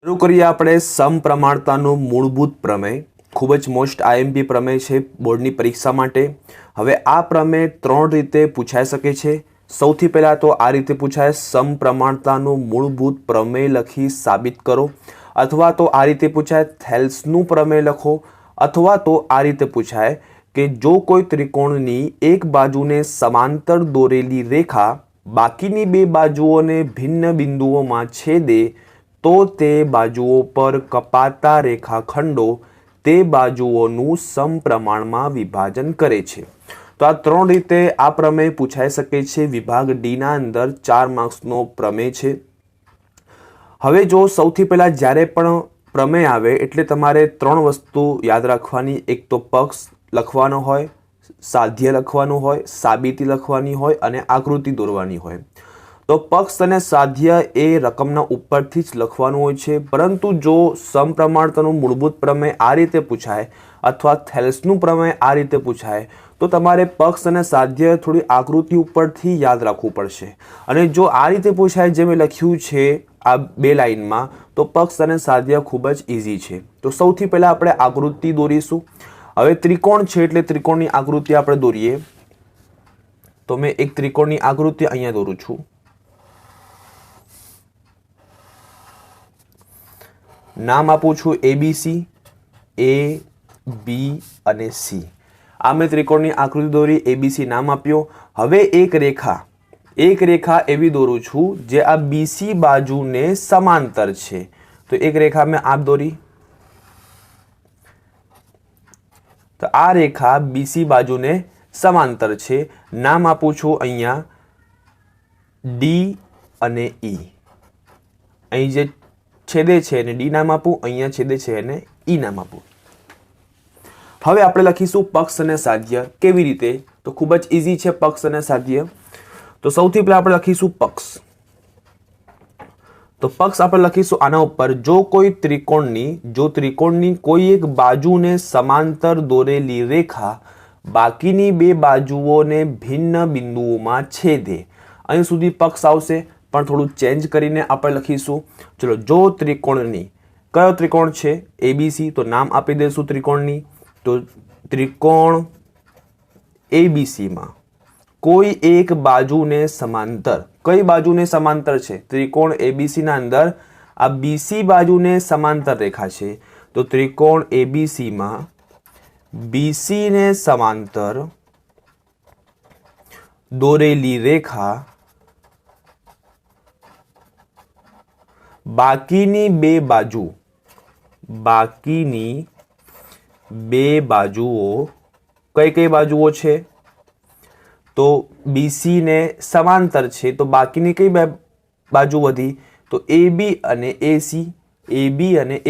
શરૂ કરીએ આપણે સમપ્રમાણતાનું મૂળભૂત પ્રમેય। ખૂબ જ મોસ્ટ આઈએમપી પ્રમેય છે બોર્ડની પરીક્ષા માટે। હવે આ પ્રમેય ત્રણ રીતે પૂછાઈ શકે છે। સૌથી પહેલાં તો આ રીતે પૂછાય, સમપ્રમાણતાનું મૂળભૂત પ્રમેય લખી સાબિત કરો, અથવા તો આ રીતે પૂછાય, થેલ્સનું પ્રમેય લખો, અથવા તો આ રીતે પૂછાય કે જો કોઈ ત્રિકોણની એક બાજુને સમાંતર દોરેલી રેખા બાકીની બે બાજુઓને ભિન્ન બિંદુઓમાં છેદે તો તે બાજુઓ પર કપાતા રેખાખંડો તે બાજુઓનું સમપ્રમાણમાં વિભાજન કરે છે। તો આ ત્રણ રીતે આ પ્રમેય પૂછાઈ શકે છે। વિભાગ ડીના અંદર 4 માર્ક્સનો પ્રમેય છે। હવે જો સૌથી પહેલાં જ્યારે પણ પ્રમેય આવે એટલે તમારે ત્રણ વસ્તુ યાદ રાખવાની। એક તો પક્ષ લખવાનો હોય, સાધ્ય લખવાનું હોય, સાબિતી લખવાની હોય અને આકૃતિ દોરવાની હોય। તો પક્ષ અને સાધ્ય એ રકમના ઉપરથી જ લખવાનું હોય છે, પરંતુ જો સમપ્રમાણતાનું મૂળભૂત પ્રમેય આ રીતે પૂછાય અથવા થેલ્સનું પ્રમેય આ રીતે પૂછાય તો તમારે પક્ષ અને સાધ્ય થોડી આકૃતિ ઉપરથી યાદ રાખવું પડશે। અને જો આ રીતે પૂછાય જે મેં લખ્યું છે આ બે લાઇનમાં, તો પક્ષ અને સાધ્ય ખૂબ જ ઇઝી છે। તો સૌથી પહેલાં આપણે આકૃતિ દોરીશું। હવે ત્રિકોણ છે એટલે ત્રિકોણની આકૃતિ આપણે દોરીએ। તો મેં એક ત્રિકોણની આકૃતિ અહીંયા દોરું છું। નામ આપું છું ABC, A, B અને C। આ મેં ત્રિકોણની આકૃતિ દોરી, ABC નામ આપ્યો। હવે એક રેખા એવી દોરું છું જે આ BC બાજુને સમાંતર છે। તો એક રેખા મેં આપ દોરી। તો આ રેખા BC બાજુને સમાંતર છે। નામ આપું છું અહીંયા D અને E। અહીં જે છેદે છે એને D નામ આપું, અહીંયા છેદે છે એને E નામ આપું। હવે આપણે લખીશું પક્ષ અને સાધ્ય। કેવી રીતે? તો ખૂબ જ ઇઝી છે પક્ષ અને સાધ્ય। તો સૌથી પહેલા આપણે લખીશું પક્ષ। તો પક્ષ આપણે લખીશું આના ઉપર, જો ત્રિકોણની કોઈ એક બાજુને સમાંતર દોરેલી રેખા બાકીની બે બાજુઓને ભિન્ન બિંદુઓમાં છેદે। અહીં સુધી પક્ષ આવશે, પણ થોડું ચેન્જ કરીને આપણે લખીશું। ચલો, જો ત્રિકોણની, કયો ત્રિકોણ છે? ABC। તો નામ આપી દઈશું ત્રિકોણની। તો ત્રિકોણ ABCમાં કોઈ એક બાજુને સમાંતર, કઈ બાજુને સમાંતર છે? ત્રિકોણ ABCના અંદર આ BC બાજુને સમાંતર રેખા છે। તો ત્રિકોણ ABCમાં BCને સમાંતર દોરેલી રેખા બાકીની બે બાજુઓ, કઈ બાજુઓ છે? તો BC ને સમાંતર છે, તો બાકીની કઈ બાજુ વધી? તો AB અને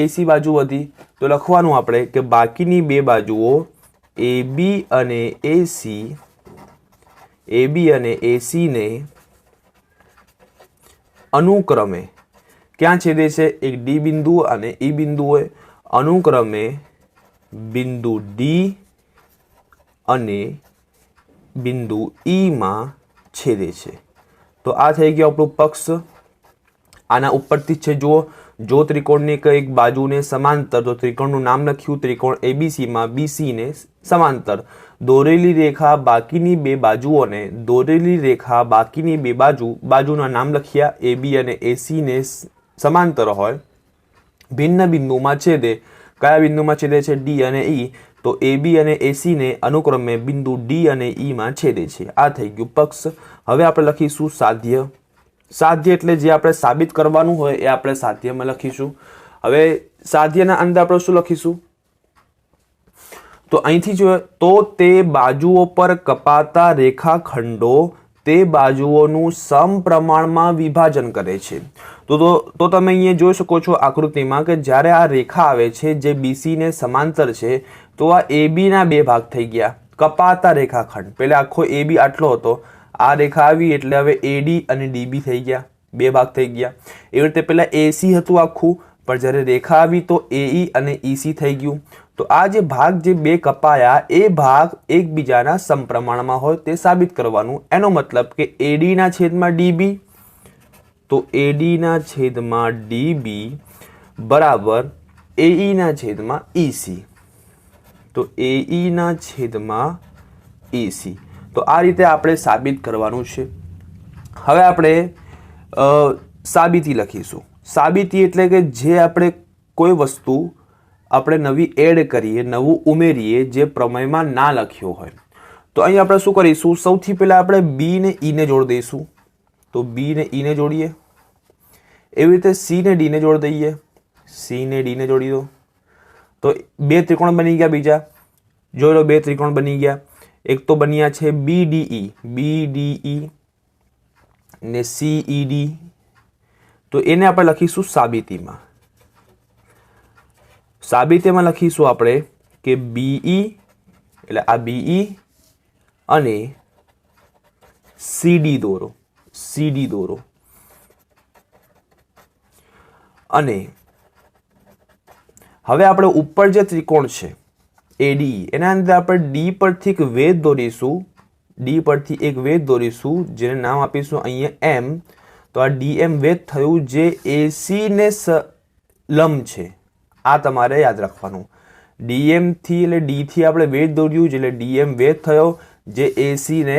AC બાજુ વધી। તો લખવાનું આપણે કે બાકીની બે બાજુઓ AB અને AC ને અનુક્રમે ક્યાં છેદે છે? એક D બિંદુ અને E બિંદુએ અનુક્રમે બિંદુ D અને બિંદુ E માં છેદે છે। તો આ થઈ ગયો આપણું પક્ષ। આના ઉપરથી જ છે, જો ત્રિકોણની કઈક બાજુને સમાંતર, તો ત્રિકોણનું નામ લખ્યું, ત્રિકોણ ABCમાં BC ને સમાંતર દોરેલી રેખા બાકીની બે બાજુઓને, બાજુના નામ લખ્યા। AB અને AC ને સમાંતર હોય, ભિન્ન બિંદુમાં છેદે। કયા બિંદુમાં છેદે છે? D અને E। તો AB અને AC ને અનુક્રમે બિંદુ D અને E માં છેદે છે। આ થઈ ગયું પક્ષ। હવે આપણે લખીશું સાધ્ય। સાધ્ય એટલે જે આપણે સાબિત કરવાનું હોય એ આપણે સાધ્યમાં લખીશું। હવે સાધ્યના અંદર આપણે શું લખીશું? તો અહીંથી જોઈએ તો તે બાજુઓ પર કપાતા રેખાખંડો તે બાજુઓનું સમપ્રમાણમાં વિભાજન કરે છે। તો તમે અહીંયા જોઈ શકો છો આકૃતિમાં કે જ્યારે આ રેખા આવે છે જે BC ને સમાંતર છે, તો આ AB ના બે ભાગ થઈ ગયા, કપાતા રેખાખંડ। પહેલા આખો AB આટલો હતો, આ રેખા આવી એટલે હવે AD અને DB થઈ ગયા, બે ભાગ થઈ ગયા। એવી રીતે પહેલા AC હતું આખું, પણ જ્યારે રેખા આવી તો AE અને EC થઈ ગયું। તો આ જે ભાગ જે બે કપાયા એ ભાગ એકબીજાના સમપ્રમાણમાં હોય તે સાબિત કરવાનું। એનો મતલબ કે AD ના છેદમાં DB, તો AD ના છેદમાં DB બરાબર AE ના છેદમાં EC. તો AE ના છેદમાં EC. તો આ રીતે આપણે સાબિત કરવાનું છે. હવે આપણે સાબિતી લખીશું. સાબિતી એટલે કે જે આપણે કોઈ વસ્તુ આપણે નવી એડ કરીએ, નવું ઉમેરીએ, જે પ્રમેયમાં ના લખ્યો હોય. તો અહીં આપણે શું કરીશું? સૌથી પહેલા આપણે B ને E ને જોડી દઈશું. તો B ને E ને જોડીએ. એવી રીતે C ને D ને જોડી દઈએ. C ને D ને જોડી દો. તો બે ત્રિકોણ બની ગયા. બીજા જોઈ લો, બે ત્રિકોણ બની ગયા. એક તો બન્યા છે BDE ને CED. તો એને આપણે લખીશું સાબિતીમાં. સાબિતીમાં લખીશું આપણે કે BE એટલે આ BE અને CD દોરો. CD દોરો. અને હવે આપણે ઉપર જે ત્રિકોણ છે ADE, એના અંદર આપણે D પરથી એક વેધ દોરીશું. D પરથી એક વેધ દોરીશું જેને નામ આપીશું અહીંયા M. તો આ DM વેધ થયું જે AC ને લંબ છે. આ તમારે યાદ રાખવાનું. DM થી એટલે D થી આપણે વેધ દોર્યું એટલે DM વેધ થયો જે AC ને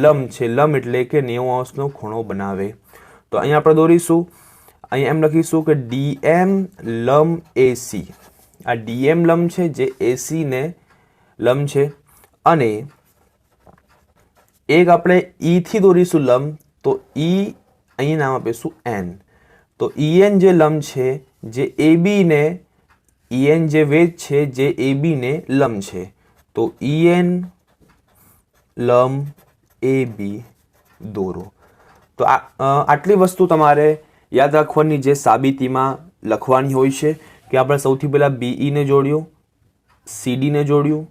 લંબ છે. લંબ એટલે કે 90° ખૂણો બનાવે. તો અહીંયા આપણે દોરીશું. અહીંયા એમ લખીશું કે DM લંબ AC. આ DM લંબ છે જે AC ને લંબ છે. અને એક આપણે E થી દોરીશું લંબ. તો E અહીં નામ આપીશું N. તો EN જે લંબ છે જે AB ને, EN જે વેધ છે જે AB ને લંબ છે. તો EN લંબ AB દોરો. તો આટલી વસ્તુ તમારે યાદ રાખવાની જે સાબિતીમાં લખવાની હોય છે કે આપણે સૌથી પહેલા BE ને જોડ્યું, CD ને જોડ્યું.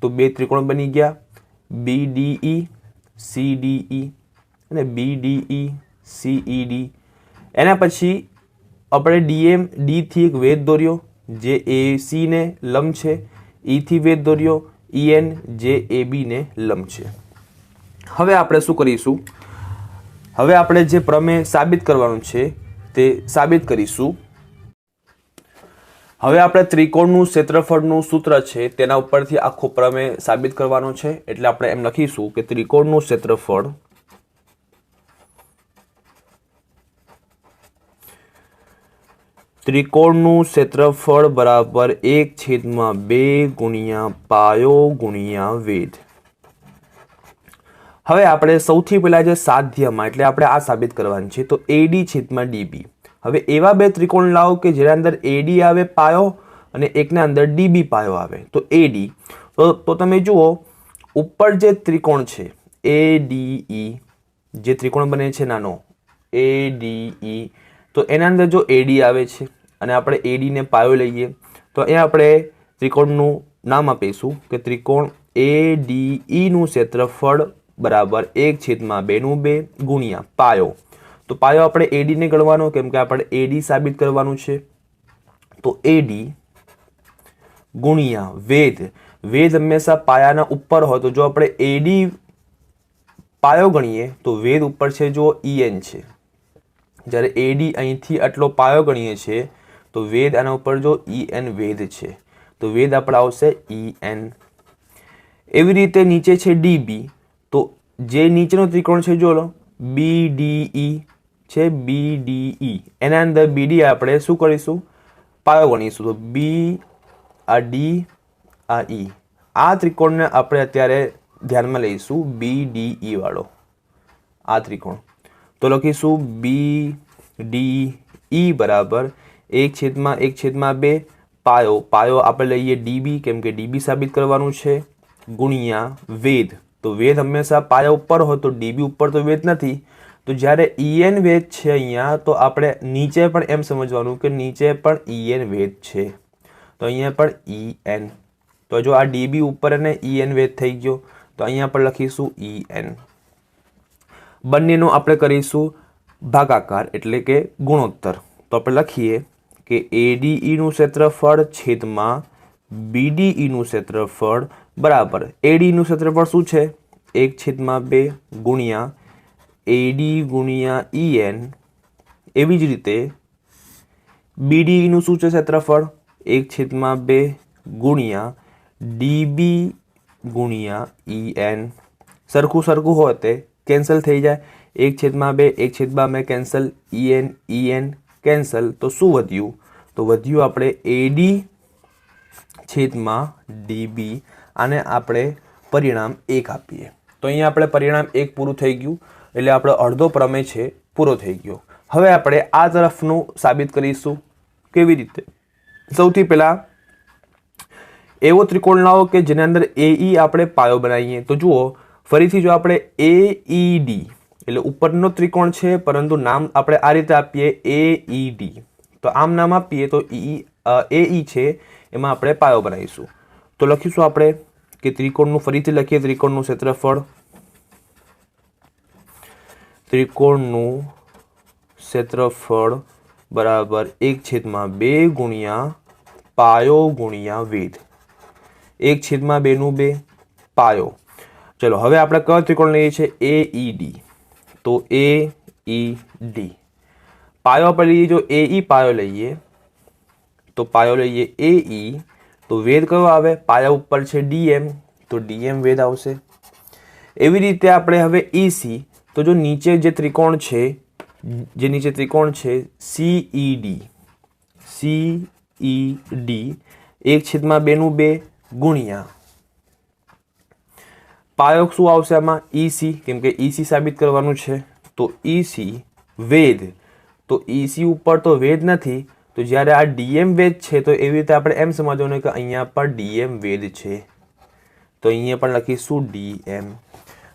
તો બે ત્રિકોણ બની ગયા BDE CDE અને BDE CED. એના પછી આપણે D થી એક વેધ દોર્યો જે AC ને લંબ છે. E થી વેધ દોર્યો EN જે AB ને લંબ છે. હવે આપણે શું કરીશું? હવે આપણે જે પ્રમેય સાબિત કરવાનું છે તે સાબિત કરીશું. હવે આપણે ત્રિકોણનું ક્ષેત્રફળનું સૂત્ર છે તેના ઉપરથી આખો પ્રમેય સાબિત કરવાનો છે. એટલે આપણે એમ લખીશું કે ત્રિકોણનું ક્ષેત્રફળ બરાબર 1/2 ગુણ્યા પાયો ગુણ્યા વેધ. હવે આપણે સૌથી પહેલા જે સાધ્યમાં એટલે આપણે આ સાબિત કરવાનું છે. તો AD છેદમાં DB. હવે એવા બે ત્રિકોણ લાવો કે જેના અંદર AD આવે પાયો અને એકના અંદર DB પાયો આવે. તો AD તો તમે જુઓ ઉપર જે ત્રિકોણ છે ADE, જે ત્રિકોણ બને છે નાનો ADE, તો એના અંદર જો AD આવે છે અને આપણે AD ને પાયો લઈએ તો અહીંયા આપણે ત્રિકોણનું નામ આપીશું કે ત્રિકોણ ADE નું ક્ષેત્રફળ બરાબર 1/2 ગુણ્યા પાયો. તો પાયો આપણે AD ને ગણવાનો કેમ કે આપણે AD સાબિત કરવાનું છે. તો AD ગુણ્યા વેધ. વેધ હંમેશા પાયાના ઉપર હોય. તો જો આપણે AD પાયો ગણીએ તો વેધ ઉપર છે જો EN છે. જ્યારે AD અહીંથી આટલો પાયો ગણીએ છીએ તો વેધ આના ઉપર જો EN વેધ છે. તો વેધ આપણે આવશે EN. એવી રીતે નીચે છે DB. તો જે નીચેનો ત્રિકોણ છે જો લો BDE છે BDE. એના અંદર BD આપણે શું કરીશું? પાયો ગણીશું. તો B આ D આ E. આ ત્રિકોણને આપણે અત્યારે ધ્યાનમાં લઈશું BDE વાળો આ ત્રિકોણ. તો લખીશું BDE બરાબર 1/2 પાયો. પાયો આપણે લઈએ DB કેમ કે DB સાબિત કરવાનું છે ગુણ્યા વેધ. તો વેધ હંમેશા પાયા ઉપર હોય તો DB ઉપર તો વેધ નથી. તો જ્યારે EN વેધ છે અહીંયા તો આપણે નીચે પણ એમ સમજવાનું કે નીચે પણ EN વેધ છે. તો અહીંયા પણ EN. તો જો આ DB ઉપર અને EN વેધ થઈ ગયો તો અહીંયા પણ લખીશું EN. બંનેનો આપણે કરીશું ભાગાકાર એટલે કે ગુણોત્તર. તો આપણે લખીએ કે ADE નું ક્ષેત્રફળ છેદમાં BDE નું ક્ષેત્રફળ બરાબર ADE નું ક્ષેત્રફળ શું છે? 1/2 ગુણ્યા AD ગુણ્યા EN. એવી જ રીતે BDE નું શું છે ક્ષેત્રફળ 1/2 ગુણ્યા DB ગુણ્યા EN. સરખું સરખું હોય તે કેન્સલ થઈ જાય. 1/2 1/2 કેન્સલ, EN કેન્સલ. તો શું વધ્યું? તો વધ્યું આપણે AD/DB. આને આપણે પરિણામ 1 આપીએ. તો અહીંયા આપણે પરિણામ 1 પૂરું થઈ ગયું, એટલે આપણો અડધો પ્રમેય છે પૂરો થઈ ગયો. હવે આપણે આ તરફનું સાબિત કરીશું. કેવી રીતે? સૌથી પહેલા એવો ત્રિકોણ લાવો કે જેના અંદર AE આપણે પાયો બનાવીએ. તો જુઓ ફરીથી, જો આપણે AED એટલે ઉપરનો ત્રિકોણ છે પરંતુ નામ આપણે આ રીતે આપીએ AED, તો આમ નામ આપીએ તો AE છે એમાં આપણે પાયો બનાવીશું. તો લખીશું આપણે કે ત્રિકોણનું, ફરીથી લખીએ, ત્રિકોણનું ક્ષેત્રફળ બરાબર 1/2 ગુણ્યા પાયો ગુણ્યા વેધ. 1/2 નું 2 પાયો. ચલો હવે આપણે કયો ત્રિકોણ લઈએ છીએ? AED. તો AED પાયો આપણે લઈએ, જો AE પાયો લઈએ તો પાયો લઈએ AE, તો વેધ કયો આવે? પાયા ઉપર છે DM, તો DM વેધ આવશે. એવી રીતે આપણે હવે EC, તો જો નીચે જે ત્રિકોણ છે, CED 1/2 નું 2 ગુણ્યા પાયો શું આવશે આમાં? EC, કેમ કે EC સાબિત કરવાનું છે. તો EC વેધ, તો EC ઉપર તો વેધ નથી, તો જ્યારે આ DM વેધ છે તો એવી રીતે આપણે એમ સમજવાનું કે અહીંયા પર DM વેધ છે, તો અહીંયા પણ લખીશું DM.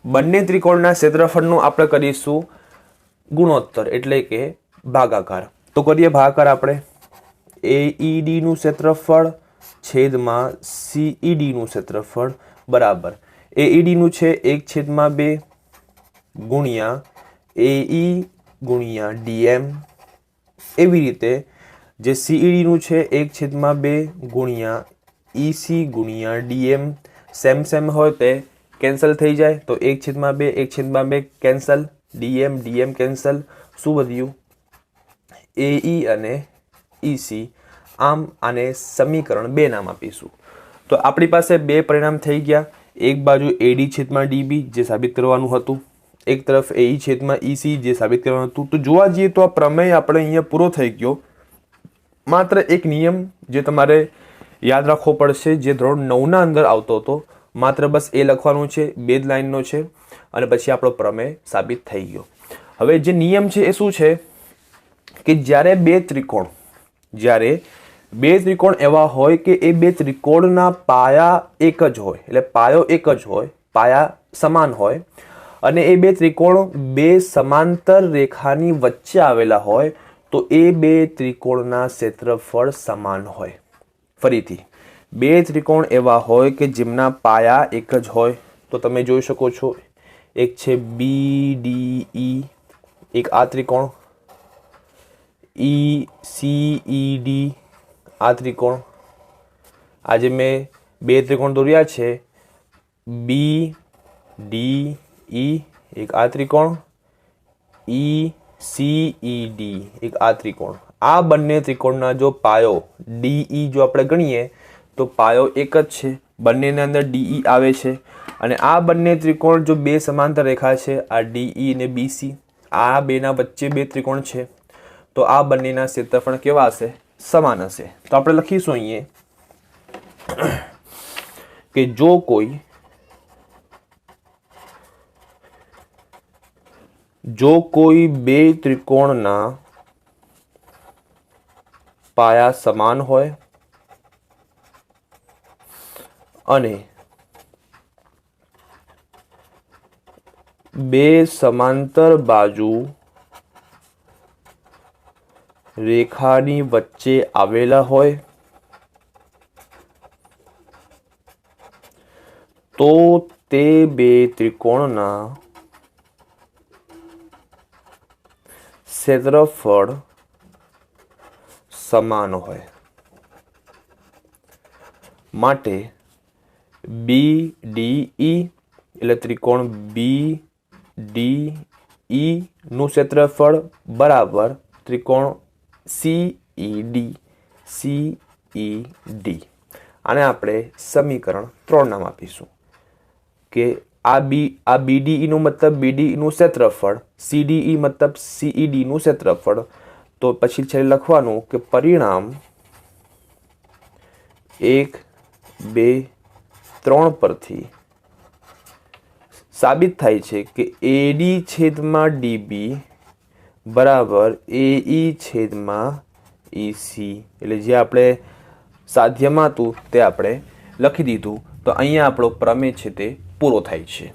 બંને ત્રિકોણના ક્ષેત્રફળનું આપણે કરીશું ગુણોત્તર એટલે કે ભાગાકાર. તો કરીએ ભાગાકાર આપણે. AED નું ક્ષેત્રફળ છેદમાં CED નું ક્ષેત્રફળ બરાબર AED નું છે 1/2 ગુણ્યા AE ગુણ્યા DM. એવી રીતે જે CED નું છે 1/2 ગુણ્યા EC ગુણ્યા DM. સેમ હોય તે કેન્સલ થઈ જાય, તો 1/2 1/2 કેન્સલ, DM કેન્સલ. શું વધ્યું? AE અને EC. આમ આને સમીકરણ 2 નામ આપીશું. તો આપણી પાસે બે પરિણામ થઈ ગયા. એક બાજુ AD/DB જે સાબિત કરવાનું હતું, એક તરફ AE/EC જે સાબિત કરવાનું હતું. તો જોવા જઈએ તો આ પ્રમેય આપણે અહીંયા પૂરો થઈ ગયો. માત્ર એક નિયમ જે તમારે યાદ રાખવો પડશે, જે ધોરણ 9ના અંદર આવતો હતો, માત્ર બસ એ લખવાનું છે, 2 જ લાઈનનો છે, અને પછી આપણો પ્રમેય સાબિત થઈ ગયો. હવે જે નિયમ છે એ શું છે કે જ્યારે બે ત્રિકોણ એવા હોય કે એ બે ત્રિકોણના પાયા એક જ હોય, એટલે પાયો એક જ હોય, પાયા સમાન હોય, અને એ બે ત્રિકોણ બે સમાંતર રેખાની વચ્ચે આવેલા હોય, તો એ બે ત્રિકોણના ક્ષેત્રફળ સમાન હોય. ફરીથી, બે ત્રિકોણ એવા હોય કે જેમના પાયા એક જ હોય, તો તમે જોઈ શકો છો, એક છે BDE, એક આ ત્રિકોણ, ECED આ ત્રિકોણ. આજે મેં બે ત્રિકોણ દોર્યા છે, BDE એક આ ત્રિકોણ, ECED એક આ ત્રિકોણ. આ બંને ત્રિકોણના જો પાયો DE જો આપણે ગણીએ તો પાયો એક જ છે, બંનેના અંદર DE આવે છે. અને આ બંને ત્રિકોણ જો બે સમાંતર રેખા છે, આ DE અને BC, આ બેના વચ્ચે બે ત્રિકોણ છે, તો આ બંનેના ક્ષેત્રફળ કેવા હશે? સમાન હશે. તો આપણે લખીશું અહીંયા કે જો કોઈ બે ત્રિકોણના પાયા સમાન હોય અને બે સમાંતર બાજુ રેખાની વચ્ચે આવેલા હોય તો તે બે ત્રિકોણના ક્ષેત્રફળ સમાન હોય. માટે BDE એટલે ત્રિકોણ BDE નું ક્ષેત્રફળ બરાબર ત્રિકોણ CED ડી CED. આને આપણે સમીકરણ 3 નામ આપીશું કે આ BDE નું મતલબ BDE નું ક્ષેત્રફળ, CDE મતલબ CED નું ક્ષેત્રફળ. તો પછી છે લખવાનું કે પરિણામ 1, 2, 3 પરથી સાબિત થાય છે કે AD છેદમાં DB બરાબર AE છેદમાં EC. એટલે જે આપણે સાધ્યમાં હતું તે આપણે લખી દીધું. તો અહીંયા આપણો પ્રમેય છે તે પૂરો થાય છે.